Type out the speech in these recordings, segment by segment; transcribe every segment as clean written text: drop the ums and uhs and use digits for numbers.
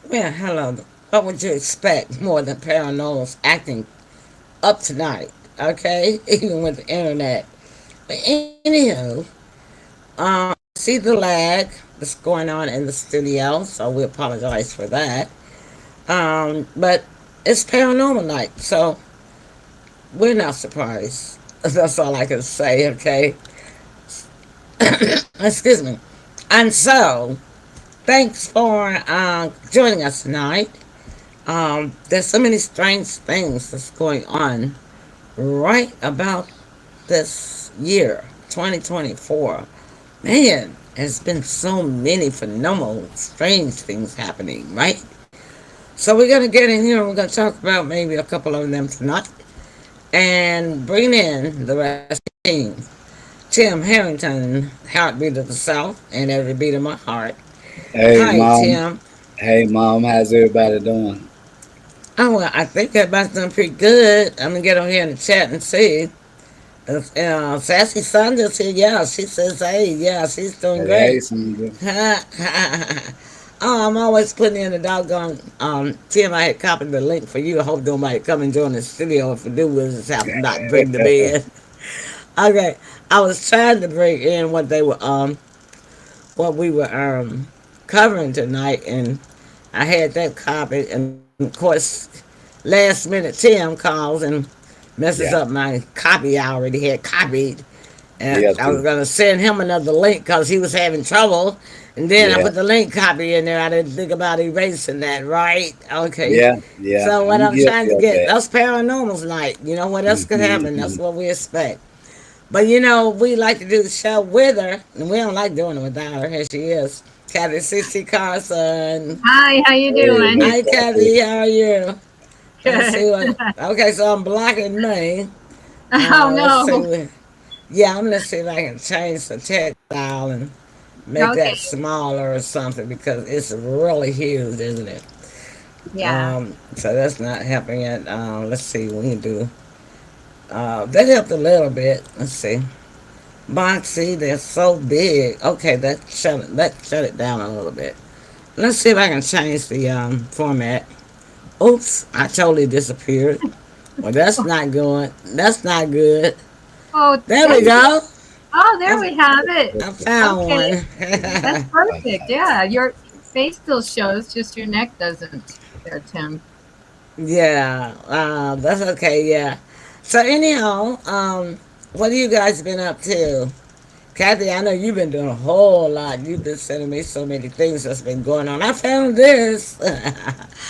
Yeah, hello. What would you expect more than paranormal's acting up tonight? Okay, even with the internet. But anywho, see the lag that's going on in the studio, so we apologize for that. But it's paranormal night, so we're not surprised. That's all I can say. Okay, excuse me. And so, thanks for joining us tonight. There's so many strange things that's going on right about this year, 2024. Man, there's been so many phenomenal, strange things happening, right? So we're going to get in here and we're going to talk about maybe a couple of them tonight and bring in the rest of the team. Tim Harrington, Heartbeat of the South, and every beat of my heart. Hey, Hi, mom. Tim. Hey, mom. How's everybody doing? Oh, well, I think everybody's doing pretty good. I'm going to get on here in the chat and see. Sassy Sanders here, yeah, she says, hey, yeah, she's doing Hey, hey, great. Sandra. Oh, I'm always putting in the doggone Tim. I had copied the link for you. I hope nobody come and join the studio. If you do, we'll just have to not bring the bed. Okay, I was trying to bring in what we were covering tonight, and I had that copied, and of course, last minute Tim calls and messes Yeah, up my copy I already had copied. And yeah, I was too. gonna send him another link because he was having trouble. And then I Yeah, put the link copy in there. I didn't think about erasing that, right? Okay. yeah, yeah. So what I'm I'm trying guilty to of get, that. that's paranormal's night. You know what else could happen? That's Mhm. what we expect. But we like to do the show with her, and we don't like doing it without her. Here she is, Kathy CC Carson. Hi, how you Hey, doing? hey, Hi, Kathy. Kathy. How are you? Let's Good. see what. Okay, so I'm blocking me. Oh Let's see no. what. Yeah, I'm gonna see if I can change the text style and make Okay. that smaller or something because it's really huge, isn't it? Yeah. So that's not helping it. Let's see what we can do. That helped a little bit. Let's see. Boxy, they're so big. Okay, that shut it down a little bit. Let's see if I can change the format. Oops, I totally disappeared. Well, that's not good. That's not good. Oh, There we that's go. oh, there I, we have it. I found Okay, one. that's perfect. Yeah, your face still shows, just your neck doesn't. There, Tim. Yeah, that's okay. Yeah. So anyhow, what have you guys been up to? Kathy, I know you've been doing a whole lot. You've been sending me so many things that's been going on. I found this.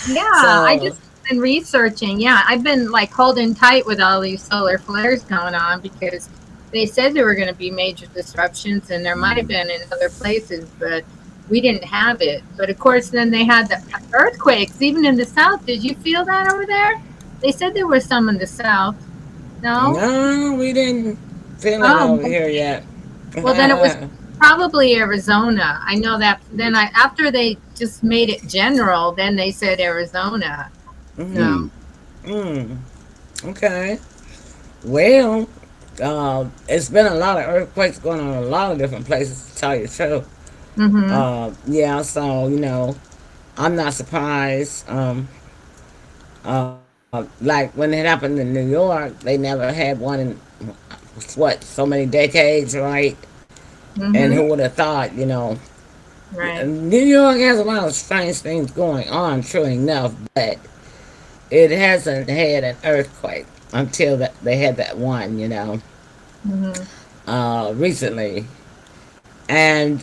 Yeah, I So, just been researching. Yeah, I've been like holding tight with all these solar flares going on because they said there were going to be major disruptions, and there might have been in other places, but we didn't have it. But of course, then they had the earthquakes, even in the south. Did you feel that over there? They said there were some in the south. No? no, we didn't feel it Oh, over here yet. well, then it was probably Arizona. I know that. Then after they just made it general, then they said Arizona. So. Mm-hmm. Mm. Okay. Well, it's been a lot of earthquakes going on in a lot of different places, to tell you the truth. Mm-hmm. Yeah, so, I'm not surprised. Like when it happened in New York, they never had one in what so many decades, right? And who Mm-hmm. would have thought? Right. New York has a lot of strange things going on, true enough, but it hasn't had an earthquake until they had that one, Mm-hmm. recently. And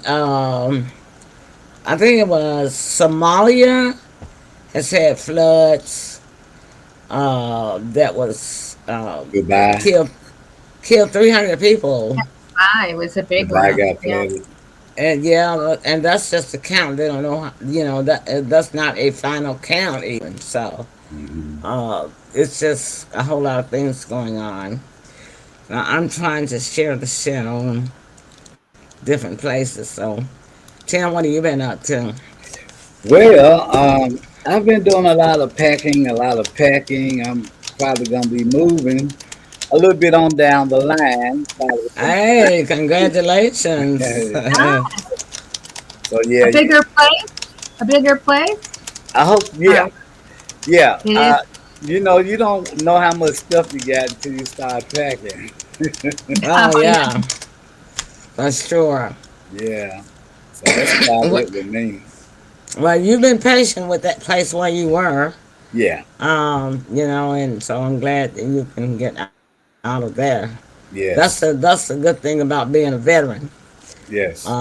I think it was Somalia has had floods that was Goodbye. killed killed 300 people. Ah, it was a big Goodbye one. got Yeah. flooded. And yeah, and that's just the count. They don't know, that's not a final count even. So Hmm. it's just a whole lot of things going on. Now, I'm trying to share the shit on different places. So, Tim, what have you been up to? Well, I've been doing a lot of packing, a lot of packing. I'm probably gonna be moving a little bit on down the line. Hey, congratulations. So A yeah, bigger place? A bigger place? I hope. Yeah, Um, yeah. it is. You don't know how much stuff you got until you start packing. Oh Oh yeah. yeah, for sure. Yeah. So that's about What? it with me. Well, you've been patient with that place where you were. Yeah. And so I'm glad that you can get out of there. That's Yes. the good thing about being a veteran. Yes.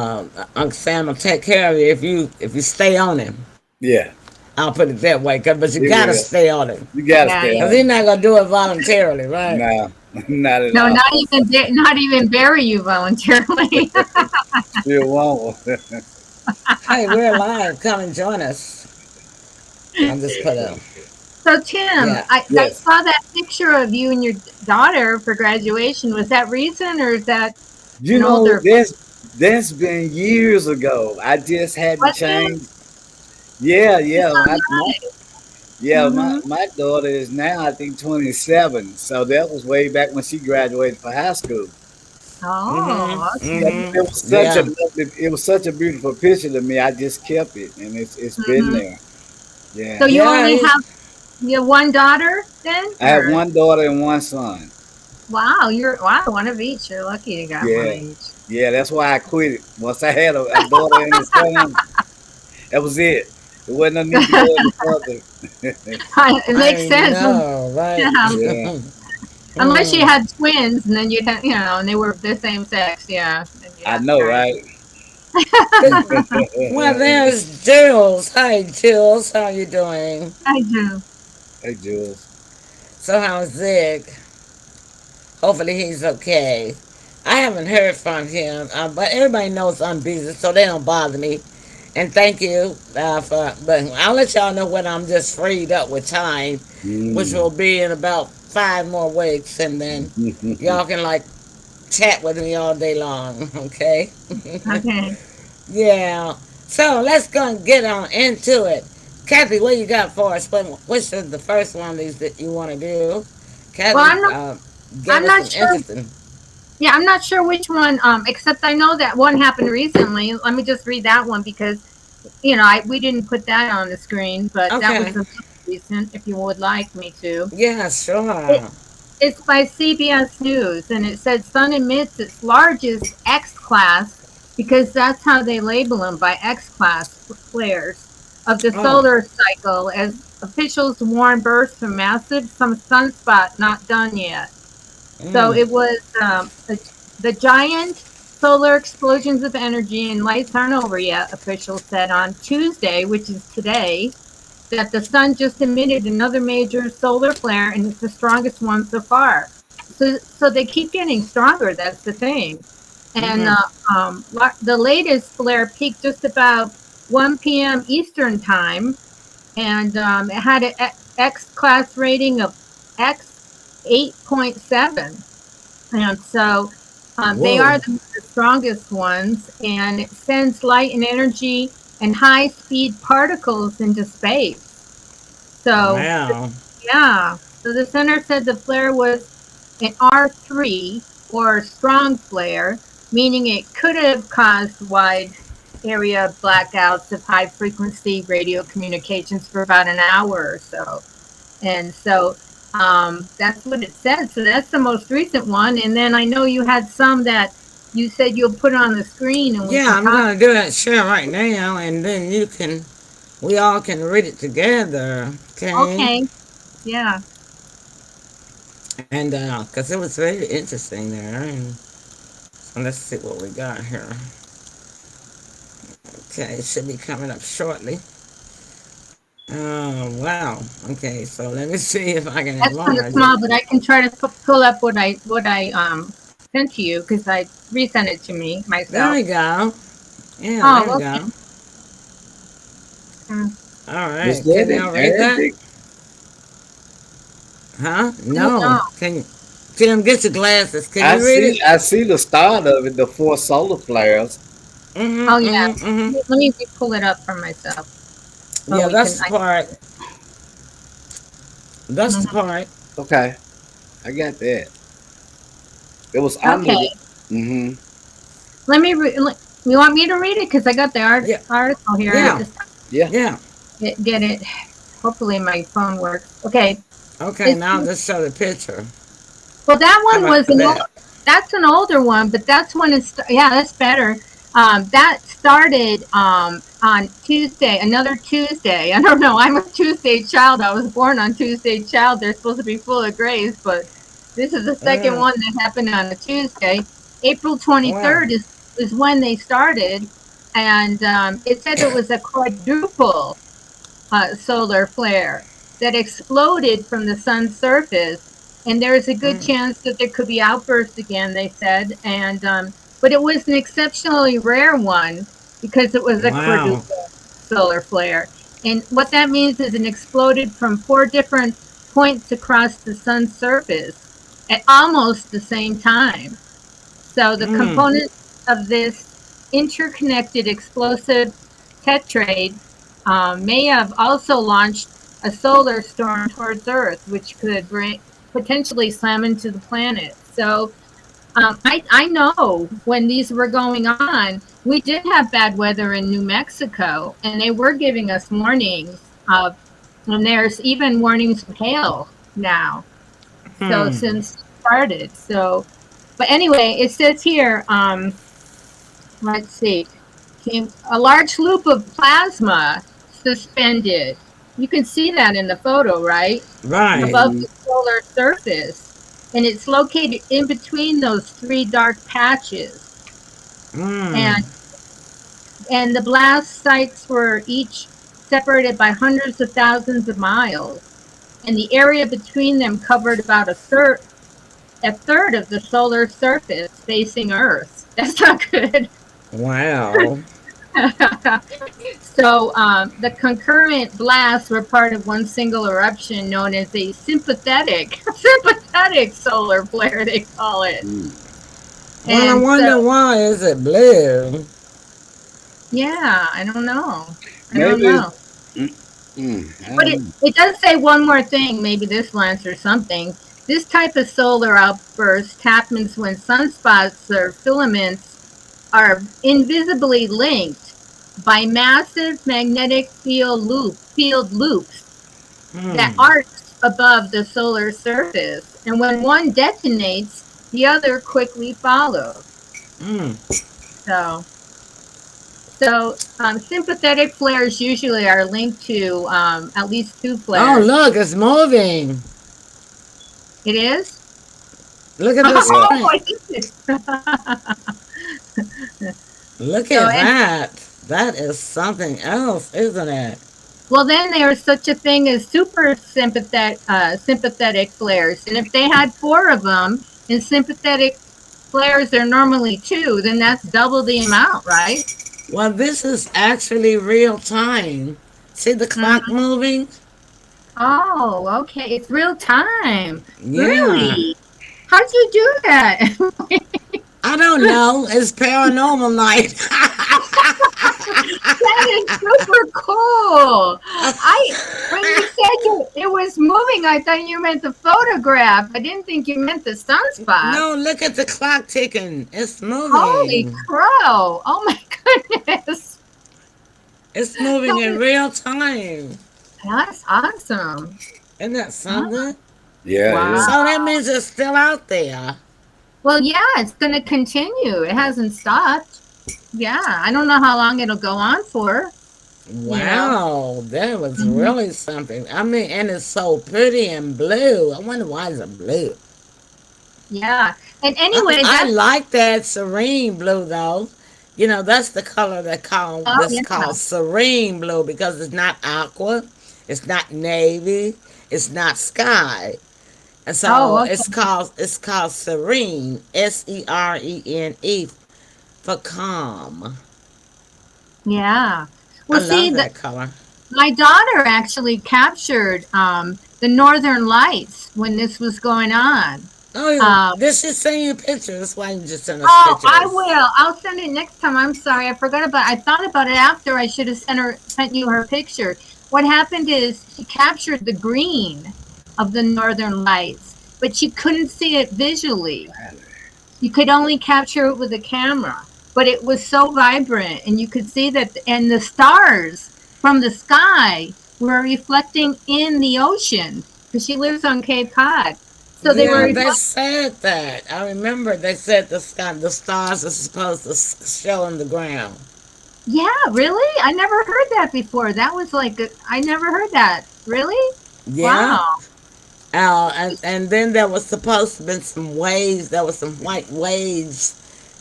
Uncle Sam will take care of you if you stay on him. Yeah. I'll put it that way, but you It gotta will. stay on him You gotta Yeah, stay yeah. because he's on. not gonna do it voluntarily, right? No, not at No, all. not even bury you voluntarily. Still won't. Hey, we're live. Come and join us. I'll just put a So Tim, yeah. I Yes. saw that picture of you and your daughter for graduation. Was that recent or is that You an know, older? that's been years ago. I just had to Was it? change. Yeah, It's yeah. so My nice. my daughter is now I think 27. So that was way back when she graduated from high school. Oh, But okay. Yeah. it was such a beautiful picture to me. I just kept it, and it's been hmm there. So Yeah. you Yeah. only have you have one daughter then, I have or one daughter and one son. wow, you're one of each. You're lucky you got one of Yeah. each. Yeah, that's why I quit it. Once I had a daughter and a son, that was it. There wasn't no need to go any further. It makes I sense. know, right? Yeah. Yeah, Unless you Mm. had twins, and then you'd have, and they were the same sex. Yeah, then you'd I have to know, carry right? them. Well, there's Jules. Hi, Jules. How you doing? I do. Hey, Jules. So how's Zig? Hopefully he's okay. I haven't heard from him, but everybody knows I'm busy, so they don't bother me. And thank you but I'll let y'all know when I'm just freed up with time, which Mm. will be in about 5 more weeks, and then y'all can like chat with me all day long. Okay? Okay. Yeah. So let's go and get on into it. Kathy, what you got for us? Which is the first one of these that you want to do? Well, Kathy gave I'm us not some sure. interesting. Yeah, I'm not sure which one. Except I know that one happened recently. Let me just read that one because we didn't put that on the screen, but that was Okay. the most recent. If you would like me to, Yeah, it, sure. it's by CBS News, and it said Sun emits its largest X class because that's how they label them by X class flares of the Oh. solar cycle, as officials warn bursts from massive some sunspot not done yet. So Mm. it was the giant solar explosions of energy and lights aren't over yet, officials said on Tuesday, which is today, that the sun just emitted another major solar flare and it's the strongest one so far. So they keep getting stronger. That's the thing. And Mm-hmm. the latest flare peaked just about 1 p.m. Eastern time, and it had an X class rating of X 8.7. And so they Whoa. are the strongest ones, and it sends light and energy and high speed particles into space. So, Wow. yeah. So the center said the flare was an R3 or strong flare, meaning it could have caused wide area blackouts of high frequency radio communications for about an hour or so. And so that's what it said. So that's the most recent one. And then I know you had some that you said you'll put on the screen and we Yeah, can I'm talk. gonna do that share right now, and then we all can read it together. Okay. Okay. Yeah. And because it was very interesting there. And so let's see what we got here. Okay, it should be coming up shortly. Oh wow. Okay, so let me see if I can That's kind of enlarge it. small, but I can try to pull up what I sent to you because I resent it to me There myself. we go. Yeah, there we Oh, go. okay. All Was right. that Can in y'all read that? Arabic? Huh? I don't No. know. Can you? Tim, get your glasses. Can I you read it? see. I see the start of it. The four solar flares. Oh, Mm-hmm. yeah. Mm-hmm. Mm-hmm. Let me pull it up for myself. Oh, Yeah, we can. that's the part. That's the Mhm. part. Okay, I got that. It was under. Okay. Mm-hmm. You want me to read it? Because I got the Yeah. article here. I Yeah. Yeah. just Yeah. Yeah. get it. Hopefully my phone works. Okay. Okay, It's, now let's show the picture. well, that How one about was that? that's an older one, but that's when it's, yeah, that's better. That started on Tuesday, another Tuesday. I don't know. I'm a Tuesday child. I was born on Tuesday child. They're supposed to be full of grace, but this is the second Mm, one that happened on a Tuesday. April wow. 23rd is when they started, and it said it was a quadruple solar flare that exploded from the sun's surface. And there is a good Mm, chance that there could be outbursts again, they said. And but it was an exceptionally rare one because it was a wow. quadruple solar flare. And what that means is it exploded from 4 different points across the sun's surface at almost the same time. So the Mm, components of this interconnected explosive tetrade may have also launched a solar storm towards Earth, which could potentially slam into the planet. So I know when these were going on, we did have bad weather in New Mexico, and they were giving us warnings of, and there's even warnings of hail now. So hmm. since it started, so but anyway, it says here, let's see, a large loop of plasma suspended. You can see that in the photo, right? Right. Above Mm-hmm. the solar surface. And it's located in between those 3 dark patches. Mm, And the blast sites were each separated by hundreds of thousands of miles. And the area between them covered about a third of the solar surface facing Earth. That's not good. wow. So the concurrent blasts were part of one single eruption known as a sympathetic solar flare, they call it. Well, I And so, wonder why is it blue? yeah, I don't know. I don't Maybe. know. I But don't know. it does say one more thing. Maybe this will answer something. This type of solar outburst happens when sunspots or filaments are invisibly linked by massive magnetic field loops that Hmm. arcs above the solar surface. And when one detonates, the other quickly follows. Mm. So, sympathetic flares usually are linked to at least 2 Oh, flares. look, it's moving. It is? Look at the Yeah. Oh, screen. it is. Look So, at and that. That is something else, isn't it? well, then there's such a thing as sympathetic flares. And if they had 4 of them, and sympathetic flares are normally 2, then that's double the amount, right? Well, this is actually real time. See the clock Mhm. moving? Oh, okay. It's real time. Yeah. Really? How'd you do that? I don't know. It's paranormal night. That is super cool. When you said it was moving, I thought you meant the photograph. I didn't think you meant the No, sunspots. look at the clock ticking. It's Holy moving. crow. Oh my goodness. It's moving in real time. That's awesome. Isn't that Oh, something? Yeah, it wow. is. So that means it's still out there. Well, yeah, it's going to continue. It hasn't stopped. Yeah, I don't know how long it'll go on for, you know. Wow, that was Mhm. really something. I mean, and it's so pretty and blue. I wonder why it's blue. Yeah. And I, anyway, I that's, like that serene blue though. You know, that's the color that called oh, this yeah. called serene blue because it's not aqua, it's not navy, it's not sky. And so Oh, it's okay. called serene, Serene, for calm. Yeah. I Well, see, love that color. my daughter actually captured the Northern Lights when this was going on. Oh, Um, this is send you pictures. Why you just send us oh, I pictures? will. I'll send it next time. I'm sorry, I forgot about. I thought about it after. I should have sent you her picture. What happened is she captured the green of the Northern Lights, but she couldn't see it visually. You could only capture it with a camera, but it was so vibrant, and you could see that, and the stars from the sky were reflecting in the ocean because she lives on Cape Cod. So they were Yeah, they reflecting. said that. I remember they said the stars are supposed to show on the ground. Yeah, really? I never heard that before. That was like, I never heard that. Really? Yeah. Wow. And then there was supposed to be some waves. There was some white waves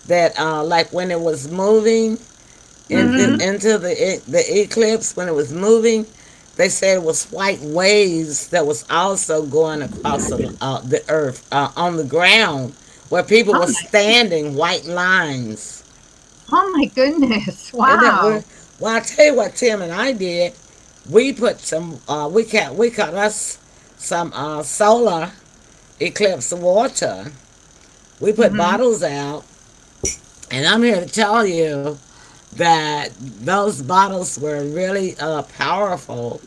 that, like when it was moving Mm-hmm. into the eclipse, when it was moving, they said it was white waves that was also going across the earth on the ground where people Oh were my, standing, white lines. oh my goodness. And that Wow. well, I tell you what Tim and I did. We put some. We cut us some solar eclipse water. We put Mm-hmm. bottles out, and I'm here to tell you that those bottles were really powerful.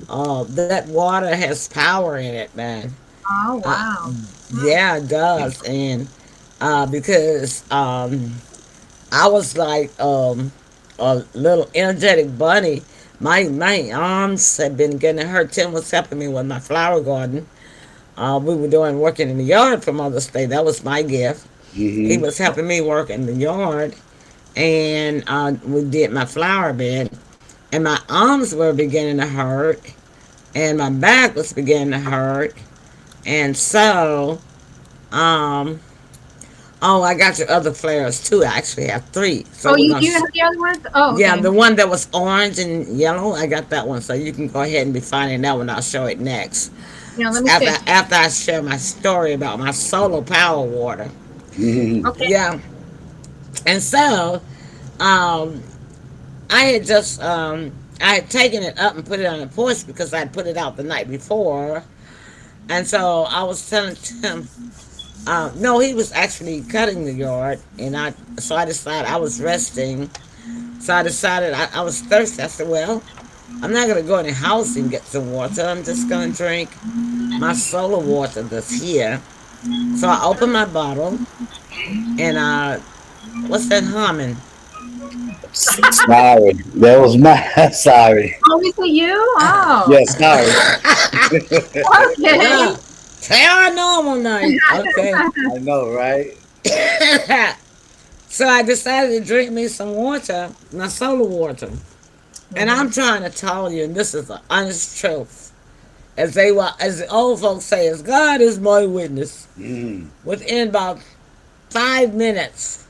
That water has power in it, man. Oh, Uh, wow. yeah, it does, and because I was like a little energetic bunny. My arms had been getting hurt. Tim was helping me with my flower garden. We were doing working in the yard for Mother's Day. That was my gift. He Hmm. was helping me work in the yard, and we did my flower bed. And my arms were beginning to hurt, and my back was beginning to hurt, and so um, oh, I got your other flares too. I actually have three, so Oh, we're you gonna. do have the other ones? Oh, Yeah, okay. the one that was orange and yellow, I got that one. So you can go ahead and be finding that one. I'll show it next. Yeah, let me After see. after I share my story about my solar power water. Hmm. Okay. Yeah, and so um, I had just I had taken it up and put it on the porch because I had put it out the night before, and so I was telling him. No, he was actually cutting the yard, and I decided I was resting. So I decided I was thirsty. I said, well, I'm not going to go in the house and get some water. I'm just going to drink my solar water that's here. So I opened my bottle, and what's that humming? Sorry, that was my sorry. Oh, is it you? Oh, Yeah, sorry. okay. Yeah, paranormal night. Okay. I know, right? So I decided to drink me some water, my solar water. And Mhm. I'm trying to tell you, and this is the honest truth. As the old folks say, as God is my witness, Mm. within about 5 minutes,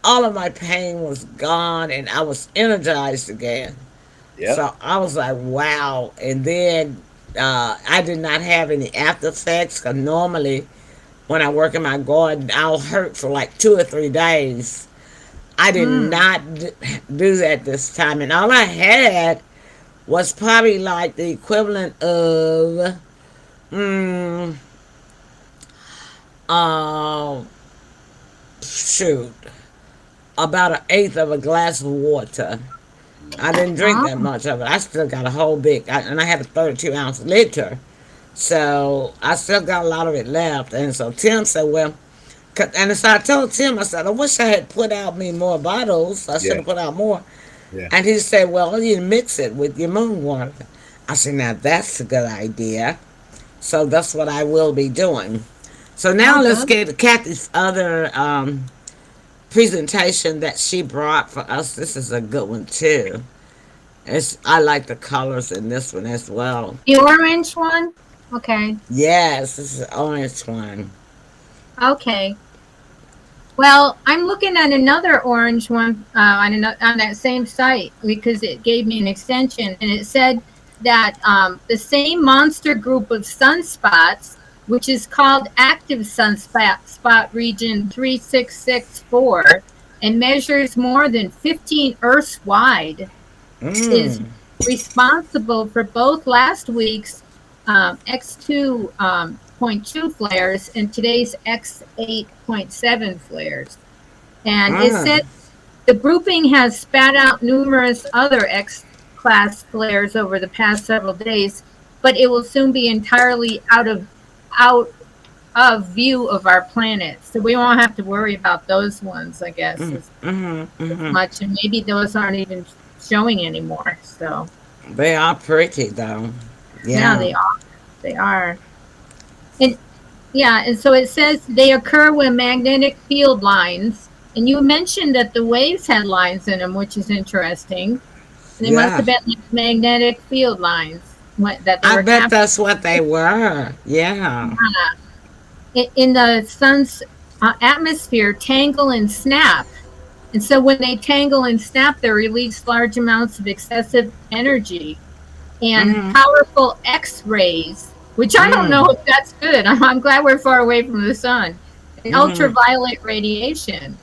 all of my pain was gone and I was energized again. Yep. So I was like, wow. And then I did not have any after effects because normally when I work in my garden, I'll hurt for like 2 or 3 days. I did Mm. not do that this time. And all I had was probably like the equivalent of, mm, um, shoot, about an eighth of a glass of water. I didn't drink that Oh, much of it. I still got a whole and I had a 32-ounce liter. So I still got a lot of it left. And so Tim said, well, and so I told Tim, I said, I wish I had put out me more bottles. I should Yeah. have put out more. Yeah. And he said, well, you mix it with your moon water. I said, now that's a good idea. So that's what I will be doing. So oh, now let's good. get to Kathy's other presentation that she brought for us. This is a good one too. I like the colors in this one as well. The orange one? Okay. Yes, this is an orange one. Okay. Well, I'm looking at another orange one on that same site because it gave me an extension, and it said that the same monster group of sunspots, which is called active spot region 3664, and measures more than 15 Earths wide, is Mm. responsible for both last week's X2 .2 flares and today's X8.7 flares. And it Ah. said the grouping has spat out numerous other X class flares over the past several days, but it will soon be entirely out of view of our planet. So we won't have to worry about those ones, I guess, Mm. as Mm-hmm. Mm-hmm. much. And maybe those aren't even showing anymore. So They are pretty though. Yeah, Yeah. they are. They are. And yeah, and so it says they occur when magnetic field lines. And you mentioned that the waves had lines in them, which is interesting. They must Yeah. have been like magnetic field lines that they I were bet capturing that's what they were. Yeah. in the sun's atmosphere, tangle and snap. And so when they tangle and snap, they release large amounts of excessive energy and Mm-hmm. powerful X rays, which I don't know Mm. if that's good. I'm glad we're far away from the sun, and Mm-hmm. ultraviolet radiation.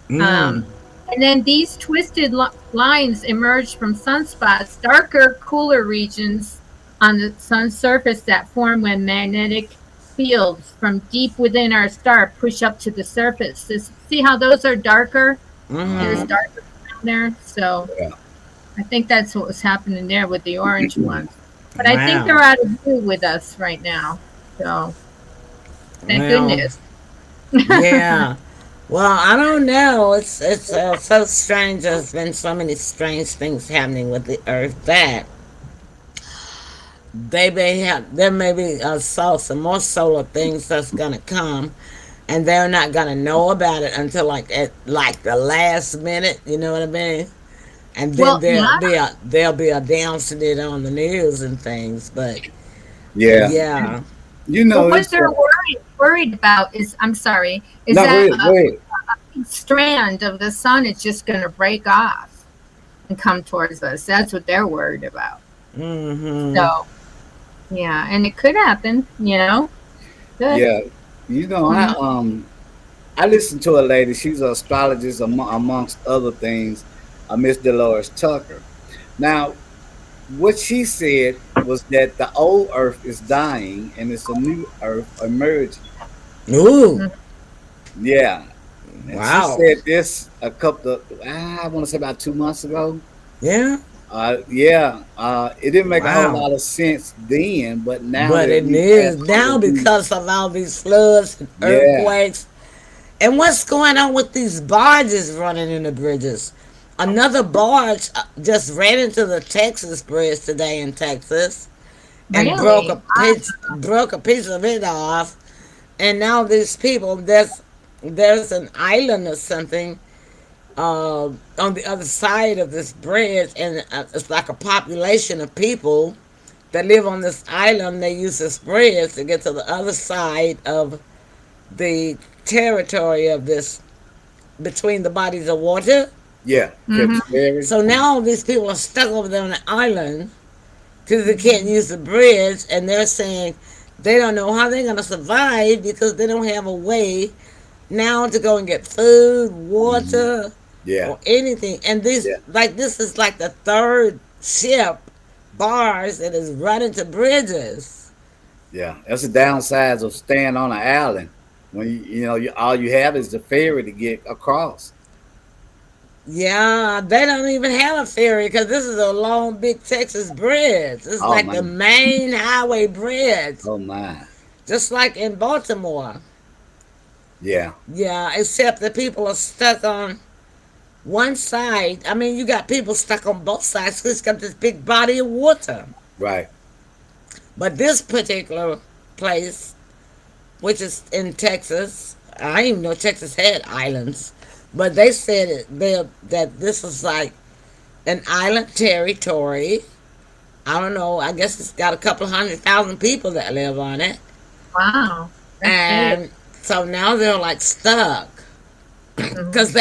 Mm. Um, and then these twisted lines emerge from sunspots, darker, cooler regions on the sun's surface that form when magnetic fields from deep within our star push up to the surface. See how those are darker and it's Uh-huh. Mm-hmm. darker down there? So Yeah. I think that's what was happening there with the orange ones. But I think they're Wow. out of view with us right now. So thank Well, goodness. yeah. Well, I don't know. It's so strange. There's been so many strange things happening with the Earth that they may have. There may be some more solar things that's gonna come, and they're not gonna know about it until like the last minute. You know what I mean? And then Well, yeah. they'll be announcing it on the news and things. But Yeah. yeah, You But know, what it's they're worried about is, I'm sorry, is no. Go that ahead. Go ahead. a strand of the sun is just going to break off and come towards us. That's what they're worried about. mm-hmm, So, yeah, and it could happen, you know. Good. Yeah. You know, Hmm. I listen to a lady. She's an astrologist amongst other things. Miss Dolores Tucker. Now, what she said was that the old Earth is dying and it's a new Earth emerging. ooh, Yeah, and she wow, said this a couple of I want to say about 2 months ago. yeah, Yeah, it didn't make a whole wow. lot of sense then, but now But that it we have is some now of these, because of all these floods and yeah, earthquakes. And what's going on with these barges running in the bridges? Another barge just ran into the Texas bridge today in Texas and Really? broke a piece of it off. And now these people, there's an island or something on the other side of this bridge, and it's like a population of people that live on this island. They use this bridge to get to the other side of the territory of this between the bodies of water. yeah, Mm-hmm. Phipps Ferry, So now these people are stuck over there on the island because they can't Mm-hmm. use the bridge, and they're saying they don't know how they're going to survive because they don't have a way now to go and get food, hmm, water, yeah, or anything. And yeah, this is like the third ship bars that is running to bridges. yeah. That's the downsides of staying on an island when all you have is the ferry to get across. Yeah, they don't even have a ferry because this is a long, big Texas bridge. It's Oh like the man, main highway bridge, oh my, just like in Baltimore. yeah, Yeah, except the people are stuck on one side. I mean, you got people stuck on both sides because it's got this big body of water. right, But this particular place, which is in Texas, I didn't even know Texas had islands, but they said that this is like an island territory. I don't know. I guess it's got a couple 100,000 people that live on it, Wow. That's big. and so now they're like stuck Mm-hmm. because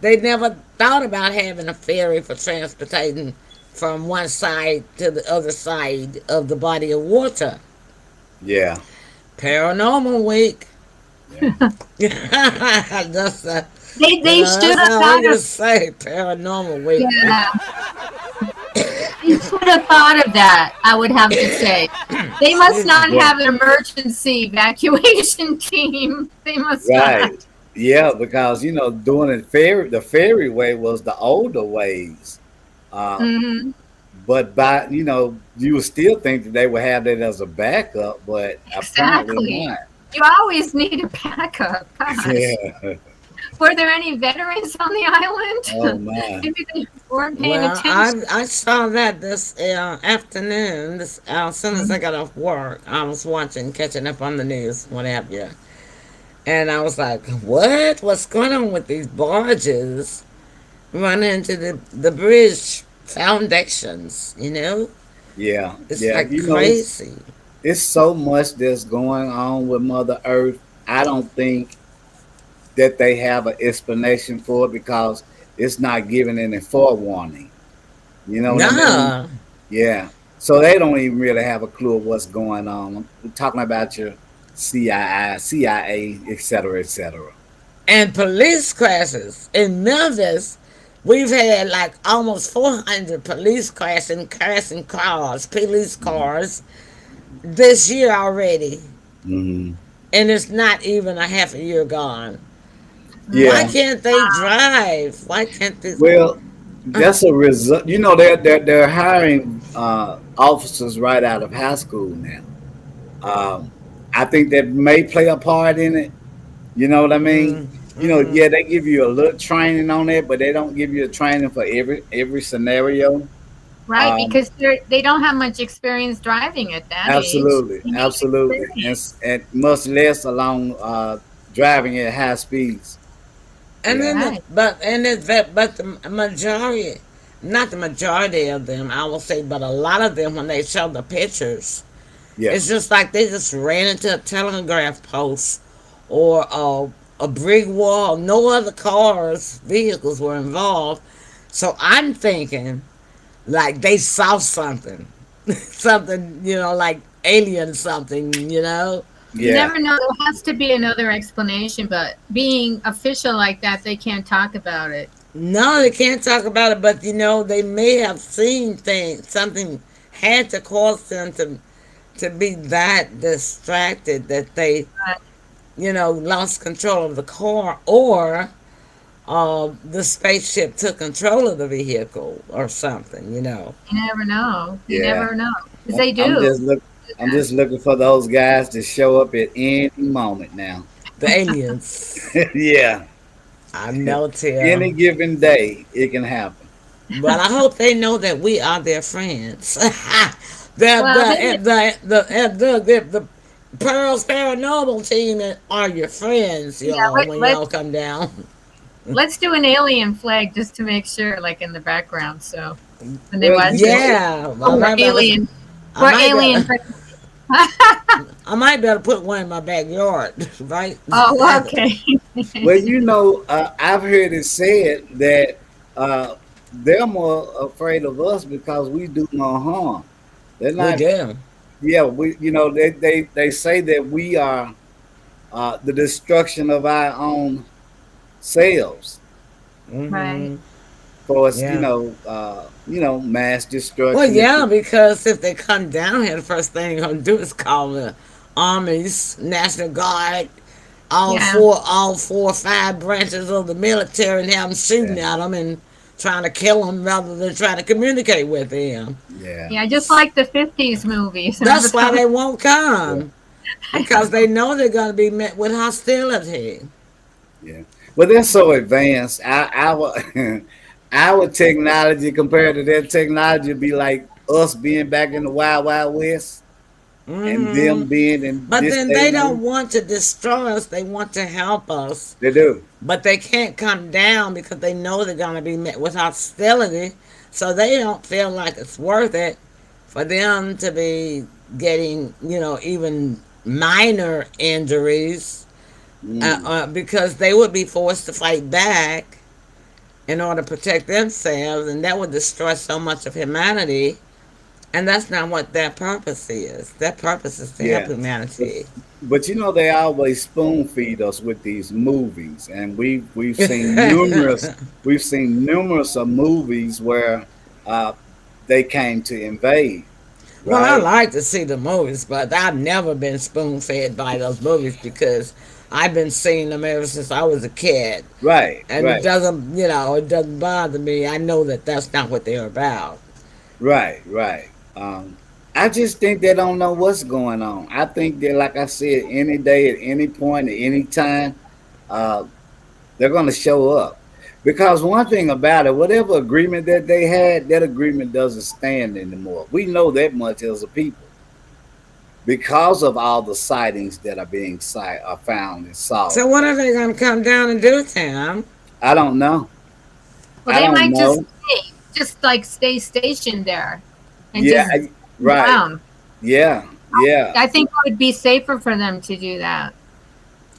they never thought about having a ferry for transportating from one side to the other side of the body of water. yeah, Paranormal week. yeah, that's They should that's have how we thought of just say paranormal week. yeah. They should have thought of that, I would have to say. They must Excuse me. not yeah, have an emergency evacuation team. They must right. not. Yeah, because doing the ferry way was the older ways. Uh, Hmm. but you would still think that they would have that as a backup, but apparently Exactly. not. You always need a backup. Gosh. Yeah, Were there any veterans on the Oh island? my. Maybe they weren't paying Well, attention. I saw that this afternoon. This as soon as I got off work, I was watching, catching up on the news, what have you, and I was like, "What? What's going on with these barges running into the bridge foundations? You know, Yeah, it's yeah. like You know, crazy." it's so much that's going on with Mother Earth. I don't think that they have an explanation for it because it's not giving any forewarning. You know what I mean? Nah, Yeah. So they don't even really have a clue of what's going on. I'm talking about your CIA, et cetera, et cetera. and police crashes in Memphis. We've had like almost 400 police crashing cars, police Mhm. cars this year already, Mhm. and it's not even a half a year gone. Why Yeah. Mm. can't they drive? Why can't they? Well, that's a result. You know, they're hiring officers right out of high school now. Um, I think that may play a part in it. You know what I mean? You know, Mm-hmm. yeah, they give you a little training on it, but they don't give you a training for every scenario. Right, Um, because they don't have much experience driving at that age. Absolutely, You need absolutely, experience. and much less along driving at high speeds. And Yeah, then Right. but the majority, not the majority of them, I will say, but a lot of them, when they show the pictures, yeah, it's just like they just ran into a telegraph post or a brick wall. No other cars, vehicles were involved. So I'm thinking like they saw something, something, like alien something, You yeah, never know. There has to be another explanation, but being official like that, they can't talk about it. No, they can't talk about it, but they may have seen things. Something had to cause them to be that distracted that they, Right. lost control of the car, or the spaceship took control of the vehicle or something. You never know. You yeah. never know. Because they I'm do. just look. I'm just looking for those guys to show up at any moment now. The aliens. Yeah, I know, any Tim. given day it can happen. But I hope they know that we are their friends. Well, maybe The Pearl's Paranormal team are your friends, yeah. y'all, when y'all come down. Let's do an alien flag just to make sure, like in the background. So when they Well, watch you know, this, Yeah, oh, we're alien. I We're might be able, alien. I might be able to put one in my backyard, right? Oh, okay. well, I've heard it said that uh, they're more afraid of us because we do no harm. They're We not. do. Yeah, we. They say that we are the destruction of our own selves. Right. Hmm. For us, Yeah. mass Well, destruction. yeah, because if they come down here, the first thing they're gonna do is call the armies, National Guard, Yeah. all four or five branches of the military, and have them shooting Yeah, at them and trying to kill them rather than trying to communicate with them. yeah, Yeah. Just like the '50s movies. Remember That's why those? they won't yeah, come, because they know they're gonna be met with hostility. yeah. But they're so advanced. Our our technology compared to their technology would be like us being back in the Wild Wild West and Hmm. them being in But this then day they and age. don't want to destroy us; they want to help us. They do. But they can't come down because they know they're going to be met with hostility. So they don't feel like it's worth it for them to be getting, even minor injuries, Mm, because they would be forced to fight back in order to protect themselves, and that would destroy so much of humanity. And that's not what their purpose is. Their purpose is to help yeah. But, humanity. but they always spoon feed us with these movies, and we've seen numerous of movies where uh, they came to invade, Well, I right? like to see the movies, but I've never been spoon fed by those movies because I've been seeing them ever since I was a kid. Right, And right, it doesn't bother me. I know that that's not what they're about. right, right. I just think they don't know what's going on. I think that, like I said, any day, at any point, at any time, uh, They're going to show up. Because one thing about it, whatever agreement that they had, that agreement doesn't stand anymore. We know that much as a people because of all the sightings that are being are found and saw. So what are they going to come down and do, Tim? I don't know. Well, I they don't might know. just like stay stationed there and Yeah, just right. down. Yeah, yeah, I think it would be safer for them to do that.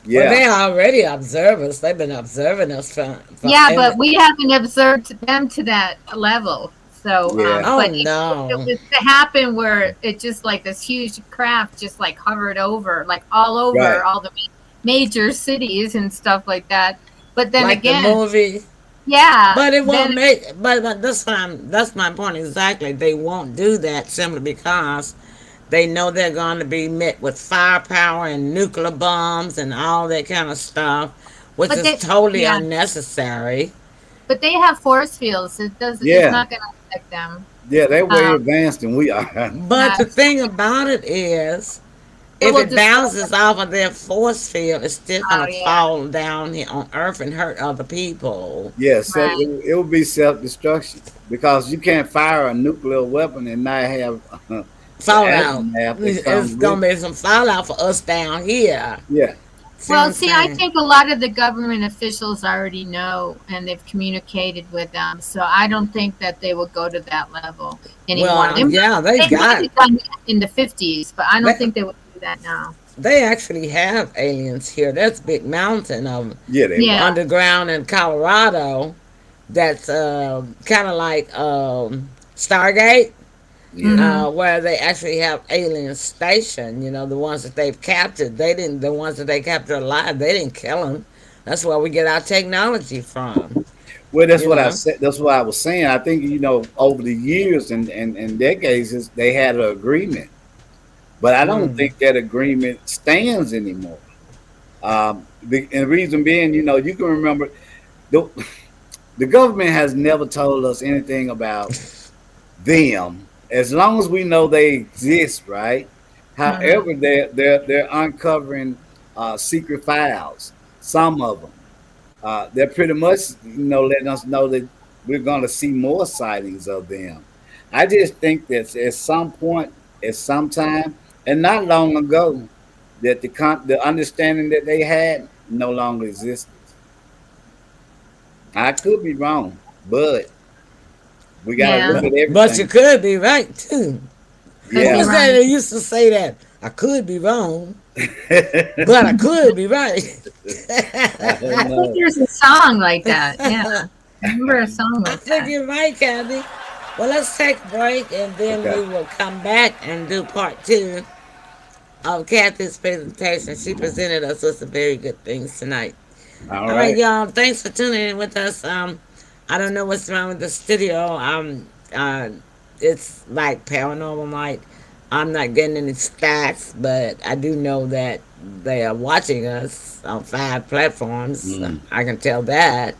Well, yeah. they already observe us. They've been observing us for Yeah, and but we haven't observed them to that level. So, Yeah. oh but if it no. was to happen where it just like this huge craft just like hovered over, like all Right. over all the major cities and stuff like that. But then Like the again, movie. yeah, But it won't then make. But that's my point exactly. They won't do that simply because they know they're going to be met with firepower and nuclear bombs and all that kind of stuff, which but is they totally yeah, unnecessary. but they have force fields. It's Yeah. not going to affect them. Yeah, they're way Um, advanced than we are. But yeah, the thing about it is, it if will it destroy bounces them. off of their force field, it's still Oh going to yeah, fall down here on Earth and hurt other people. Yes, right. it will be self destruction because you can't fire a nuclear weapon and not have the Fallout. aftermath that It's comes with going to it. be some fallout for us down here. Yeah, See what Well, I'm see, I saying? think a lot of the government officials already know and they've communicated with them. So I don't think that they will go to that level anymore. Well, yeah, they They might got. have done it in the 50s, but I don't They, think they would do that now. they actually have aliens here. There's a big mountain of yeah, they Yeah. will. underground in Colorado that's kind of like Stargate, Yeah, Hmm. where they actually have aliens stationed. You know, the ones that they've captured. They didn't. The ones that they captured alive, they didn't kill them. That's where we get our technology from. well, that's You what I know. said. That's what I was saying. I think over the years and decades, they had an agreement, but I don't Mm. think that agreement stands anymore. And the reason being, you can remember the the government has never told us anything about them as long as we know they exist, right? Hmm. However, they're uncovering secret files. Some of them, they're pretty much letting us know that we're going to see more sightings of them. I just think that at some point, at some time, and not long ago, that the understanding that they had no longer exists. I could be wrong, but we got to Yeah, look at But you everything. could be right too. could Who be Yeah. was that wrong. that used to say that? I could be wrong, but I could be right. I don't I think know. there's a song like that. Yeah, I remember a song I like think that. you're right, Kathy. Well, let's take a break and then Okay. we will come back and do part two of Kathy's presentation. She presented us with some very good things tonight. All All right, right. y'all. Thanks for tuning in with us. I don't know what's wrong with the studio. It's like paranormal night. I'm not getting any stats, but I do know that they are watching us on 5 platforms. Mm. I can tell that.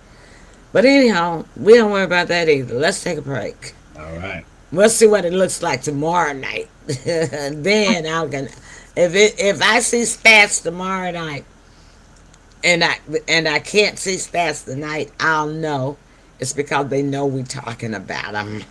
But anyhow, we don't worry about that either. Let's take a break. All right. We'll see what it looks like tomorrow night. Then I can, if I see stats tomorrow night, and I can't see stats tonight, I'll know it's because they know we talking about them.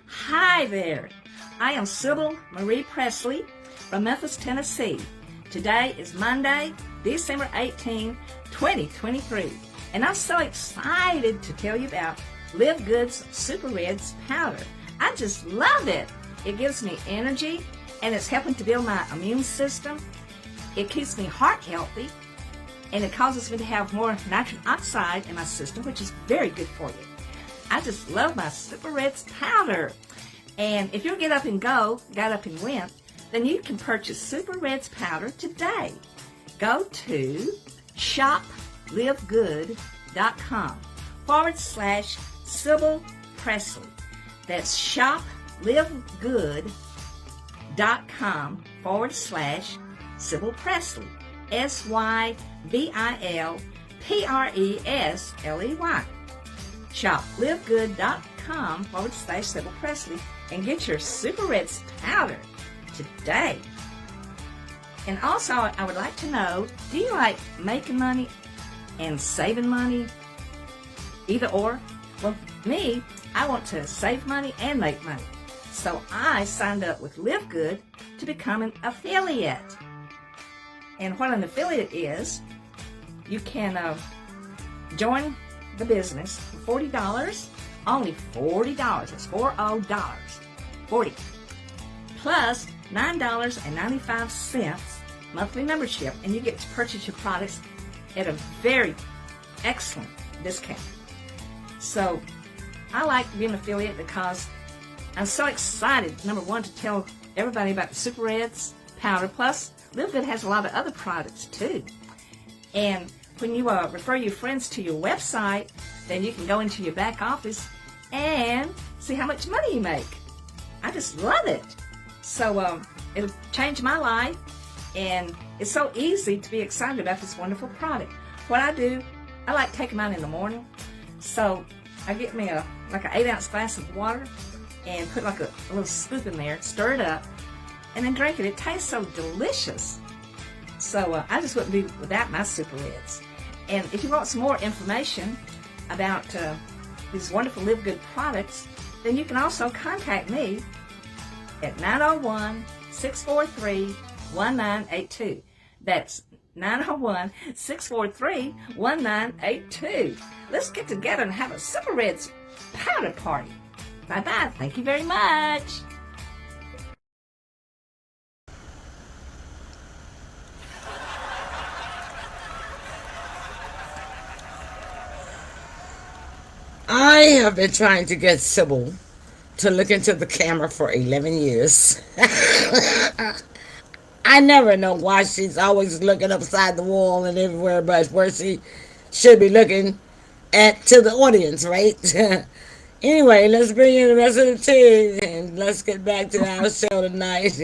Hi there. I am Sybil Marie Presley from Memphis, Tennessee. Today is Monday, December 18, 2023, and I'm so excited to tell you about Live Good's Super Reds powder. I just love it. It gives me energy, and it's helping to build my immune system. It keeps me heart healthy, and it causes me to have more nitric oxide in my system, which is very good for you. I just love my Super Reds powder. And if you get up and got up and went, then you can purchase Super Reds powder today. Go to shoplivegood.com/Sybil Presley. That's shoplivegood.com/Sybil Presley. SYBILPRESLEY. shoplivegood.com/Sybil Presley and get your Super Reds powder today. And also, I would like to know, do you like making money and saving money? Either or? Well, me, I want to save money and make money. So I signed up with Live Good to become an affiliate. And what an affiliate is, you can join the business for $40, only $40. It's $40, 40, plus $9.95 monthly membership, and you get to purchase your products at a very excellent discount. So I like being an affiliate because I'm so excited, number one, to tell everybody about the Super Reds powder. Plus, Live Good has a lot of other products too. And when you refer your friends to your website, then you can go into your back office and see how much money you make. I just love it. So it'll change my life, and it's so easy to be excited about this wonderful product. What I do, I like taking mine in the morning. So I get me like an 8-ounce glass of water and put like a little scoop in there, stir it up, and then drink it. It tastes so delicious. So I just wouldn't be without my Super Reds. And if you want some more information about these wonderful Live Good products, then you can also contact me at 901-643-1982. That's 901-643-1982. Let's get together and have a Super Reds powder party. Bye-bye. Thank you very much. I have been trying to get Sybil to look into the camera for 11 years. I never know why she's always looking upside the wall and everywhere but where she should be looking at to the audience, right? Anyway, let's bring in the rest of the team and let's get back to our show tonight.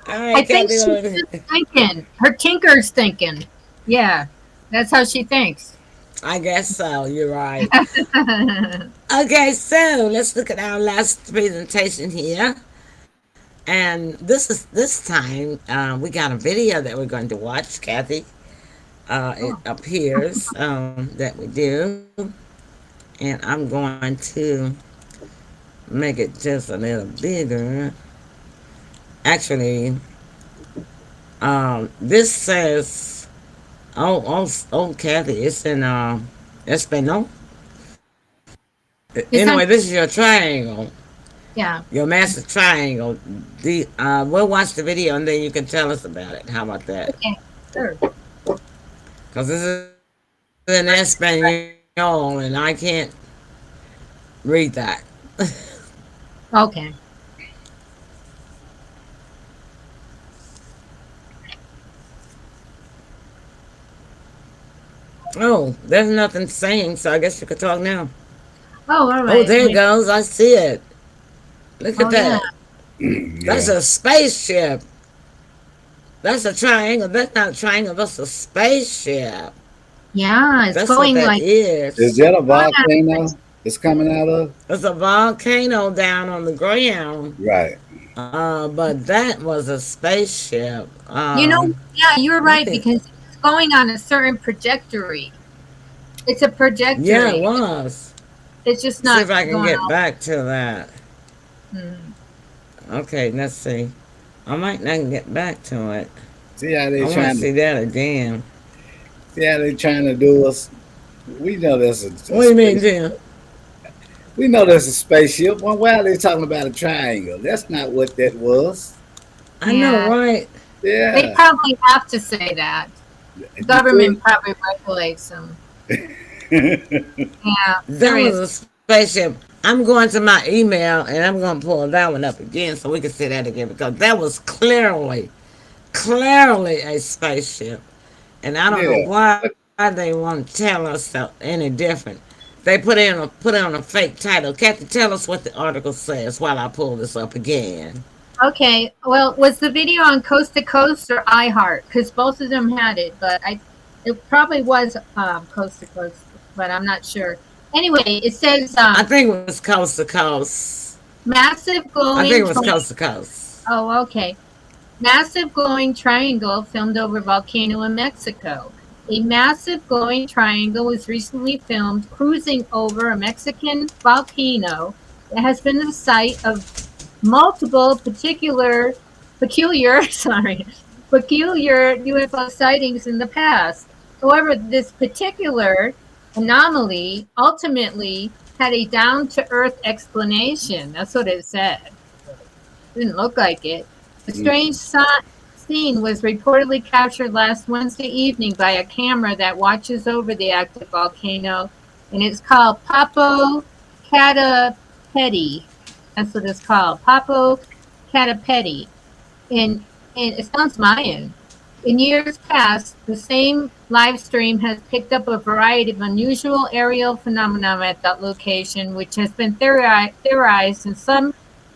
All right, I think Kathy. she's just thinking. Her tinker's thinking. Yeah, that's how she thinks. I guess so. You're right. Okay, so let's look at our last presentation here. And this time we got a video that we're going to watch, Kathy. It appears that we do. And I'm going to make it just a little bigger. Actually, this says, oh, Kathy, it's in Espanol. Anyway, this is your triangle. Yeah. Your master triangle. We'll watch the video and then you can tell us about it. How about that? Okay. Sure. Because this is in Espanol and I can't read that. Okay. Oh, there's nothing saying, so I guess you could talk now. Oh, all right. Oh, there it goes. I see it. Look at that. Yeah. That's a spaceship. That's a triangle. That's not a triangle. That's a spaceship. Yeah, it's That's going what that like. is. Is that a volcano it's coming out of? It's a volcano down on the ground. Right. But that was a spaceship. Yeah, you're right, because it's going on a certain trajectory. It's a trajectory. Yeah, it was. It's just See not if I can going get on. back to that. Mm. Okay, let's see. I might not get back to it. See how they I want to trying to see that again. see how they trying to do us. We know there's a What do you mean, space. Jim? We know there's a spaceship. Well, why are they talking about a triangle? That's not what that was. I know, Yeah, right? they Yeah, probably have to say that. The you government probably regulates them. think? Yeah, That was a seriously. spaceship. I'm going to my email and I'm going to pull that one up again so we can see that again because that was clearly a spaceship. And I don't know Yeah, why but they want to tell us so any different. They put on a fake title. Kathy, tell us what the article says while I pull this up again. Okay, well, was the video on Coast to Coast or iHeart? Because both of them had it, but it probably was Coast to Coast, but I'm not sure. Anyway, it says I think it was coast to coast. massive I think it glowing. was coast to coast. Oh, okay. Massive glowing triangle filmed over volcano in Mexico. A massive glowing triangle was recently filmed cruising over a Mexican volcano that has been the site of multiple peculiar sorry peculiar UFO sightings in the past. However, this particular anomaly ultimately had a down to earth explanation. That's what it said. Didn't look like it. The strange scene was reportedly captured last Wednesday evening by a camera that watches over the active volcano, and it's called Papo Catapeti. That's what it's called, Papo Catapeti. And it sounds Mayan. In years past, the same live stream has picked up a variety of unusual aerial phenomena at that location, which has been theorized in some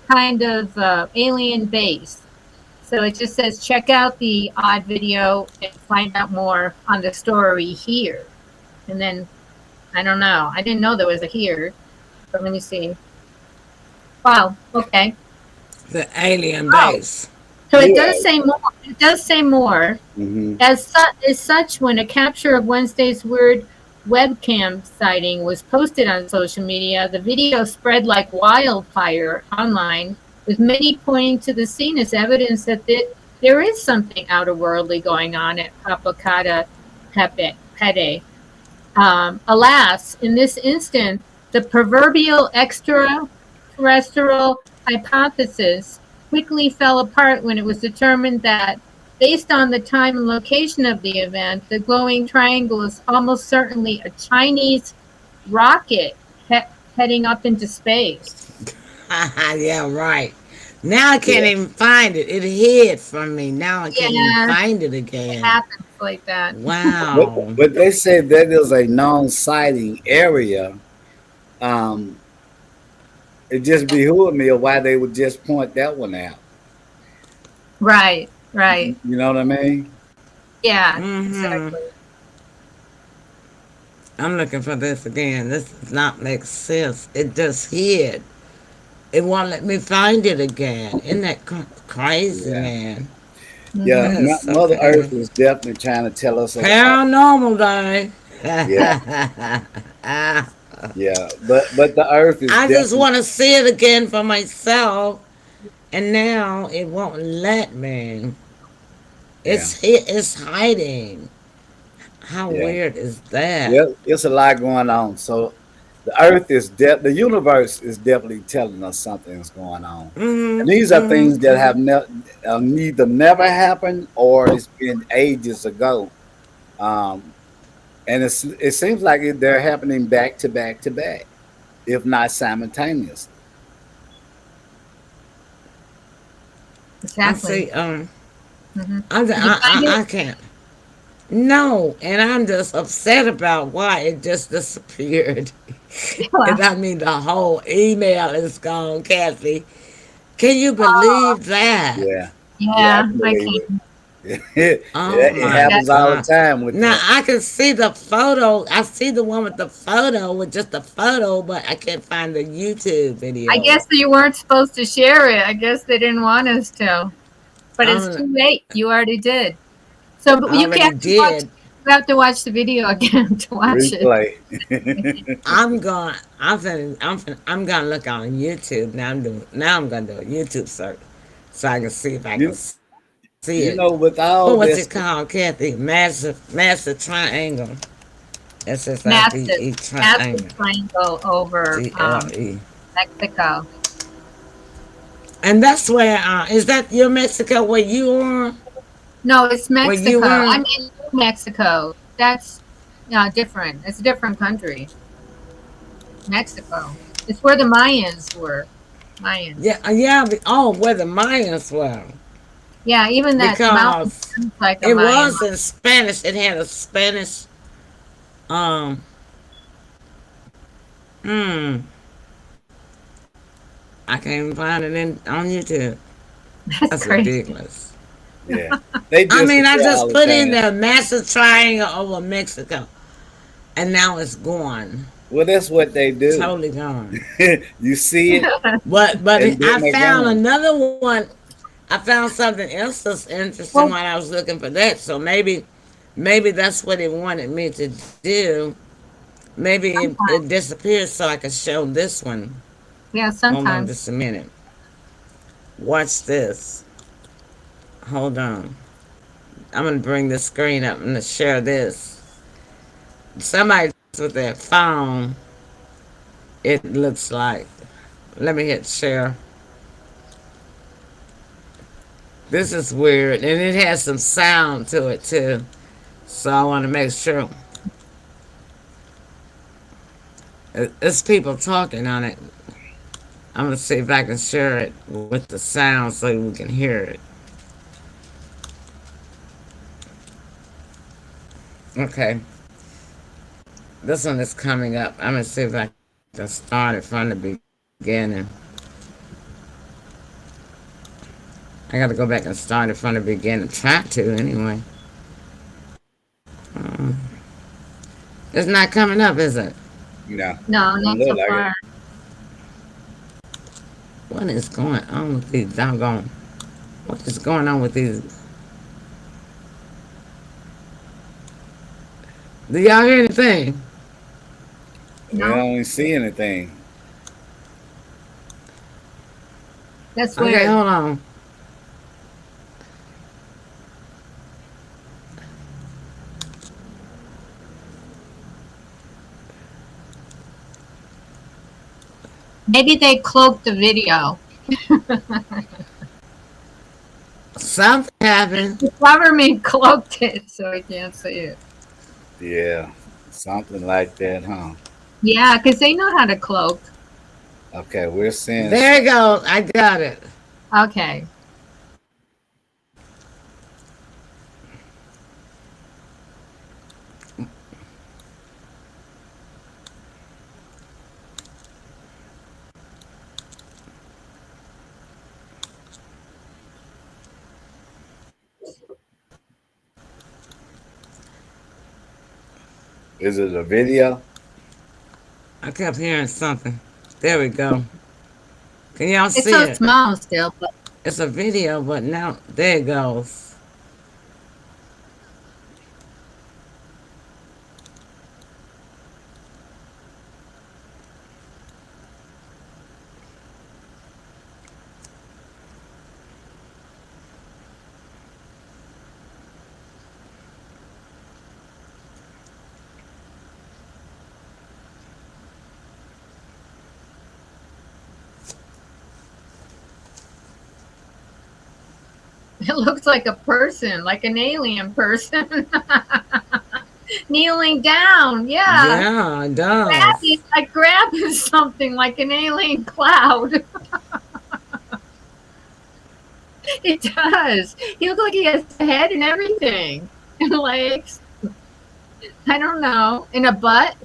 kind of alien base. So it just says check out the odd video and find out more on the story here. And then I don't know. I didn't know there was a here, but let me see. Wow. Okay. The alien Oh, base. so it yeah. does say more. It does say more. Hmm. As such, when a capture of Wednesday's weird webcam sighting was posted on social media, the video spread like wildfire online, with many pointing to the scene as evidence that there is something outerworldly going on at Papakata Pede. Alas, in this instance, the proverbial extraterrestrial hypothesis quickly fell apart when it was determined that, based on the time and location of the event, the glowing triangle is almost certainly a Chinese rocket heading up into space. Yeah, right. Now I can't Yeah. even find it. It hid from me. Now I can't even Yeah, find it it again. happens like that. Wow. But they said that is a known sighting area. Um, it just behooved me of why they would just point that one out. Right, right. You know what I mean? Yeah, Mm-hmm. exactly. I'm looking for this again. This does not make sense. It just hid. It won't let me find it again. Isn't that crazy, Yeah. man? Yeah. Hmm. That is so Mother Earth crazy. is definitely trying to tell us about. Paranormal day. Yeah. Yeah. But the Earth is I just definitely. want to see it again for myself, and now it won't let me. Yeah. It's hiding. How Yeah. weird is that? Yeah. It's a lot going on. So the Earth is the universe is definitely telling us something's going on. And these are things that have neither never happened or it's been ages ago. Um, and it seems like they're happening back to back to back, if not simultaneously. I Exactly. see. Hmm. Did you find I it? can't. No, and I'm just upset about why it just disappeared. And Well, I mean, the whole email is gone, Kathy. Can you oh, believe that? Yeah. Yeah, I yeah, can I believe can. it. it, Oh it my That, happens all the God. time with Now them. I can see the photo. I see the one with the photo, with just the photo, but I can't find the YouTube I video. guess that you weren't supposed to share it. I guess they didn't want us to, but it's I too late. You already did. So but you can already actually watch. did. We have to watch the video again to watch it. Replay. I'm going. I'm gonna look on YouTube now. I'm gonna do a YouTube search so I can see if I can you see it. you know, with What was all it this, called, Kathy? Massive triangle. Massive, SSIDE massive triangle. triangle over GLE. Mexico. And that's where is that your Mexico where you are? No, it's Where you Mexico. were? I'm in Mexico. That's different. It's a different country. Mexico. It's where the Mayans were. Mayans. Yeah, yeah. Oh, where the Mayans were, Yeah, even that mountain because looks like a it Mayan. was in Spanish. It had a Spanish. Um. Hmm. I can't even find it on YouTube. That's That's crazy. ridiculous. yeah, they I mean, I disappear just all the put in time. the massive triangle over Mexico, and now it's gone, Well, that's what they do. totally gone. You see it, But and then I they're found gone. another one. I found something else that's interesting Well, while I was looking for that. So maybe that's what it wanted me to do. Maybe it sometimes. disappeared so I could show this one. Yeah, Hold on sometimes. just a minute. Watch this. Hold on. I'm gonna bring the screen up and share this. Somebody with their phone. It looks like. Let me hit share. This is weird, and it has some sound to it too. So I want to make sure it's people talking on it. I'm gonna see if I can share it with the sound so we can hear it. Okay, this one is coming up. I'm gonna see if I can start it from the beginning. I gotta go back and start it from the beginning. Try to anyway. It's not coming up, is it? No, No, don't not look so like it. far. What is going on with these doggone? What is going on with these? Do y'all hear anything? We No, don't even see anything. that's Okay, weird. hold on. Maybe they cloaked the video. Something happened. The government cloaked it so I can't see it. Yeah, something like that, huh? Yeah, because they know how to cloak. Okay, we're seeing. There it goes. I got it. Okay. Is it a video? I kept hearing something. There we go. Can y'all It's see so it? small still, but It's a video, but now there it goes. it looks like a person, like an alien person. Kneeling down. Yeah. Yeah, it does. Like grabbing something like an alien cloud. It does. He looks like he has a head and everything. And legs. I don't know. And a butt.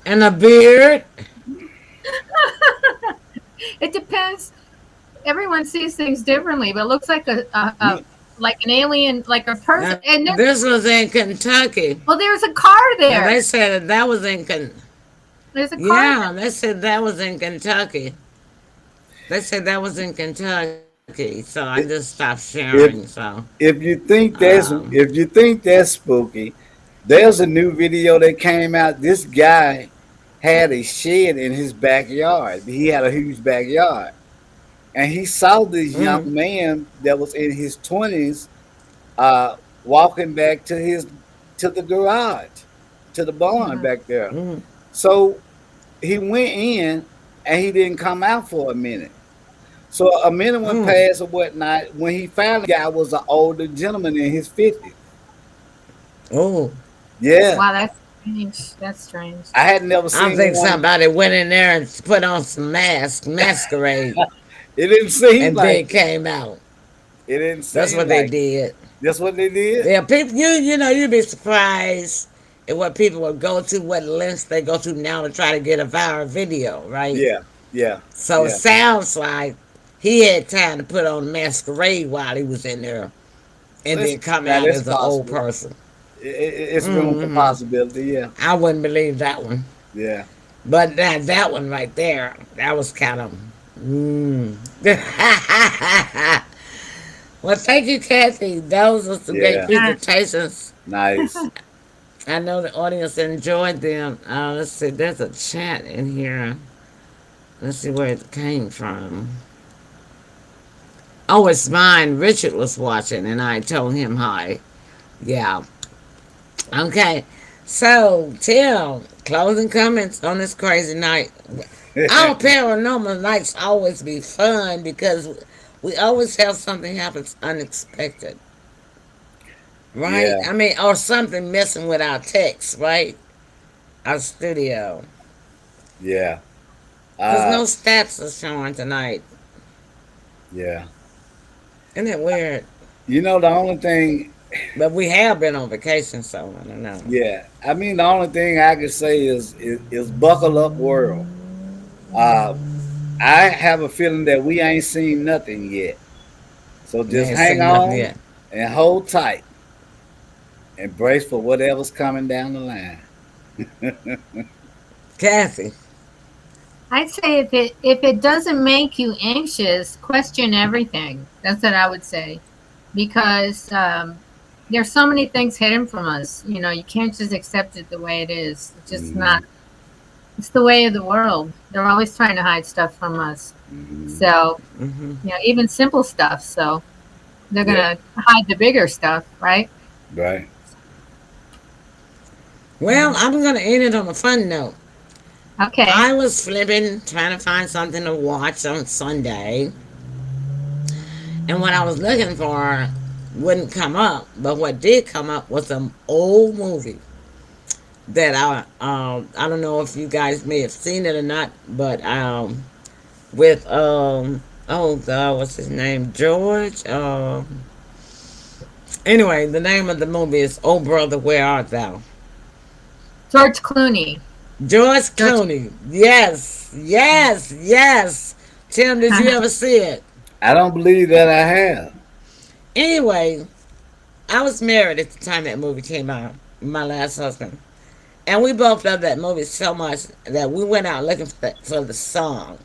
And a beard. It depends. Everyone sees things differently, but it looks like like an alien, like a person. And This was in Kentucky. well, there's a car Now there. they said that was in There's a car yeah, they said that was in Kentucky. They said that was in Kentucky. spooky, so I just stopped If sharing. So, um, if you think that's spooky, there's a new video that came out. This guy had a shed in his backyard. He had a huge backyard, and he saw this young mm, man that was in his 20s uh, walking back to the garage, to the barn back there. mm, So he went in, and he didn't come out for a minute. So a minute went mm. past or whatnot. When he finally guy was an older gentleman in his 50s. Oh, Yeah, Wow, that's strange. That's strange. I had never I seen think one. somebody went in there and put on some masquerade, It didn't seem and like then came out. it didn't That's seem what they like did. that's what they did. Yeah, people, you know, you'd be surprised at what people would go to, what lengths they go to now to try to get a viral video, right? Yeah, yeah, So it yeah. sounds like he had time to put on masquerade while he was in there, and Let's, then come now out that's as an old possible. person. It's room for Hmm. possibility. Yeah, I wouldn't believe that one, yeah, but that one right there, that was kind of. Mm. Well, thank you, Kathy. Those are some great yeah. Yeah. presentations. Nice. I know the audience enjoyed them. Let's see, there's a chat in here. Let's see where it came from. Oh, it's mine. Richard was watching, and I told him hi. Yeah. Okay. So, Tim, closing comments on this crazy night. Our paranormal nights always be fun because we always have something happens unexpected, right? Yeah, I mean, or something messing with our text, right? Our studio. yeah, Because uh, no stats are showing tonight. yeah. Isn't it weird? You know the only thing. But we have been on vacation, so I don't know. Yeah, I mean the only thing I can say is buckle up, world. Uh, I have a feeling that we ain't seen nothing yet. So We just ain't hang seen nothing on yet. and hold tight and brace for whatever's coming down the line. Kathy. I'd say if it doesn't make you anxious, question everything. That's what I would say, because there's so many things hidden from us. You know, you can't just accept it the way it is. It's just Hmm. not. It's the way of the world. They're always trying to hide stuff from us. Hmm. So, Hmm. you know, even simple stuff. So they're Yeah, gonna hide the bigger stuff, right? right. Well, I'm going to end it on a fun note. Okay. I was flipping, trying to find something to watch on Sunday, and what I was looking for wouldn't come up. But what did come up was an old movie that I don't know if you guys may have seen it or not, but with oh God, what's his name? George. Anyway, the name of the movie is Oh Brother, Where Art Thou? George Clooney. George George. Clooney. Yes, yes, yes. Tim, did you ever see it? I don't believe that I have. Anyway, I was married at the time that movie came out. My last husband, and we both loved that movie so much that we went out looking for the song,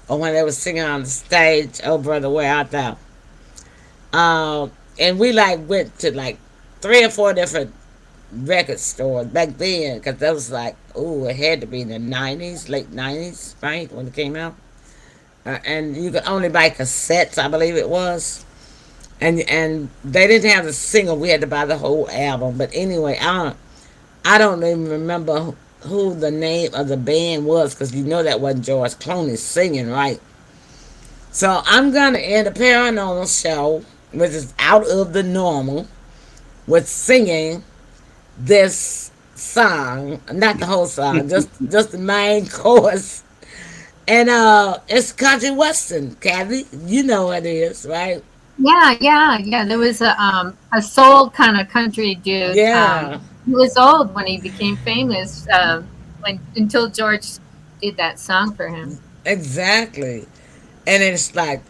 or when they were singing on the stage, "Oh Brother, Where Art Thou?" And we like went to like 3 or 4 different record stores back then because that was like, oh, it had to be in the 90s, late 90s, right, when it came out. And you could only buy cassettes, I believe it was. And they didn't have the single. We had to buy the whole album. But anyway, I don't even remember who the name of the band was because you know that wasn't George Clooney singing, right? So I'm gonna end a paranormal show, which is out of the normal, with singing this song, not the whole song, just the main chorus. And it's country western, Kathy. You know what it is, right? Yeah, yeah, yeah. There was a soul kind of country dude. Yeah, He was old when he became famous. When until George did that song for him. exactly. And it's like,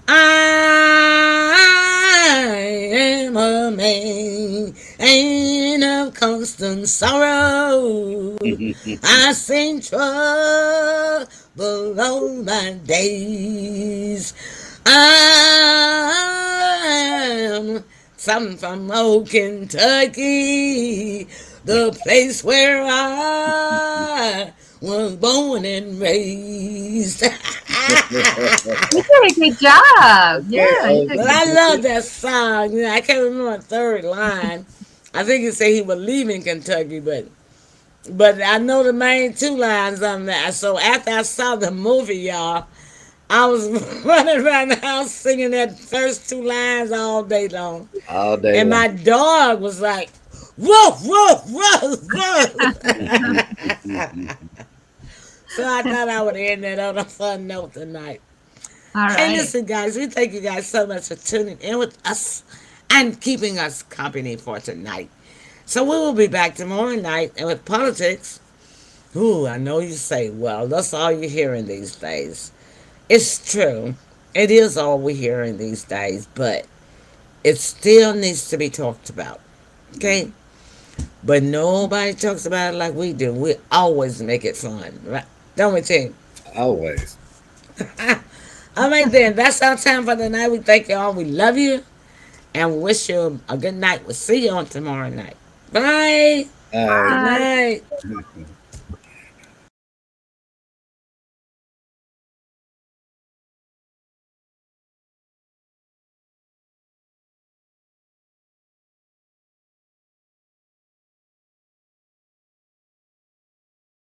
I am a man and of constant sorrow. I sing trouble all my days. I'm something from old Kentucky, the place where I was born and raised. You did a good job. Okay, Yeah, you did a But good I job. love that song. You know, I can't remember the third line. I think he said he was leaving Kentucky, but I know the main two lines on that. So after I saw the movie, y'all, I was running around the house singing that first two lines all day long. all day And long. my dog was like, woof, woof, woof, woof. So I thought I would end that on a fun note tonight. All Hey, right. listen, guys, we thank you guys so much for tuning in with us and keeping us company for tonight. So we will be back tomorrow night, and with politics, ooh, I know you say, well, that's all you're hearing these days. It's true. It is all we're hearing these days, but it still needs to be talked about. Okay? But nobody talks about it like we do. We always make it fun, right? Don't we, team? Always. All right, then. That's our time for the night. We thank you all. We love you and wish you a good night. We'll see you on tomorrow night. Bye. All Good Bye. night. right.